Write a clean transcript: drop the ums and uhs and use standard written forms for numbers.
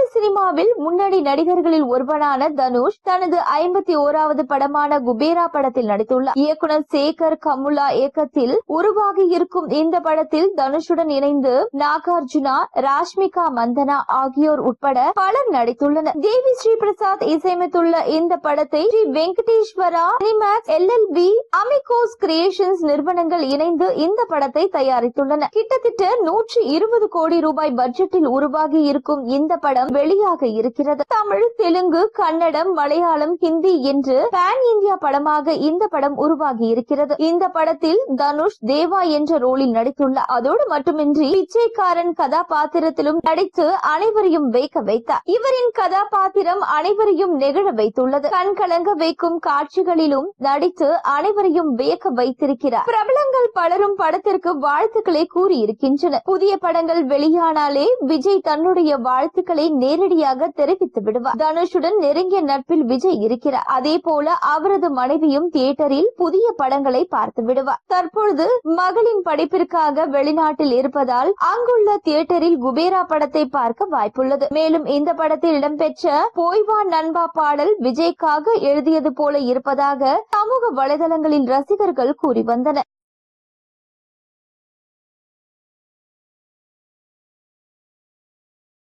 தமிழ் சினிமாவில் முன்னணி நடிகர்களில் ஒருவரான தனுஷ் தனது 51வது படமான குபேரா படத்தில் நடித்துள்ளார். இயக்குனர் சேகர் கமுலா இயக்கத்தில் உருவாகி இருக்கும் இந்த படத்தில் தனுஷுடன் இணைந்து நாகார்ஜுனா, ராஷ்மிகா மந்தனா ஆகியோர் உட்பட பலர் நடித்துள்ளனர். தேவி ஸ்ரீ பிரசாத் இசையமைத்துள்ள இந்த படத்தை Sri Venkateswara Cinemax LLB Amigos Creations நிறுவனங்கள் இணைந்து இந்த படத்தை தயாரித்துள்ளன. கிட்டத்தட்ட 120 கோடி ரூபாய் பட்ஜெட்டில் உருவாகி இருக்கும் இந்த படம் வெளியாக இருக்கிறது. தமிழ், தெலுங்கு, கன்னடம், மலையாளம், ஹிந்தி என்று பேன் இந்தியா படமாக இந்த படம் உருவாகி இருக்கிறது. இந்த படத்தில் தனுஷ் தேவா என்ற ரோலில் நடித்துள்ளார். அதோடு மட்டுமின்றி பிச்சைக்காரன் கதாபாத்திரத்திலும் நடித்து அனைவரையும் வியக்க வைத்தார். இவரின் கதாபாத்திரம் அனைவரையும் நெகிழ வைத்துள்ளது. கண்கலங்க வைக்கும் காட்சிகளிலும் நடித்து அனைவரையும் வியக்க வைத்திருக்கிறார். பிரபலங்கள் பலரும் படத்திற்கு வாழ்த்துக்களை கூறியிருக்கின்றனர். புதிய படங்கள் வெளியானாலே விஜய் தன்னுடைய வாழ்த்துக்களை நேரடியாக தெரிவித்து விடுவார். தனுஷுடன் நெருங்கிய நட்பில் விஜய் இருக்கிறார். அதே போல அவரது மனைவியும் தியேட்டரில் புதிய படங்களை பார்த்து விடுவார். தற்பொழுது மகளின் படிப்பிற்காக வெளிநாட்டில் இருப்பதால் அங்குள்ள தியேட்டரில் குபேரா படத்தை பார்க்க வாய்ப்புள்ளது. மேலும் இந்த படத்தில் இடம்பெற்ற போய்வா நண்பா பாடல் விஜய்க்காக எழுதியது போல இருப்பதாக சமூக வலைதளங்களில் ரசிகர்கள் கூறி வந்தனர்.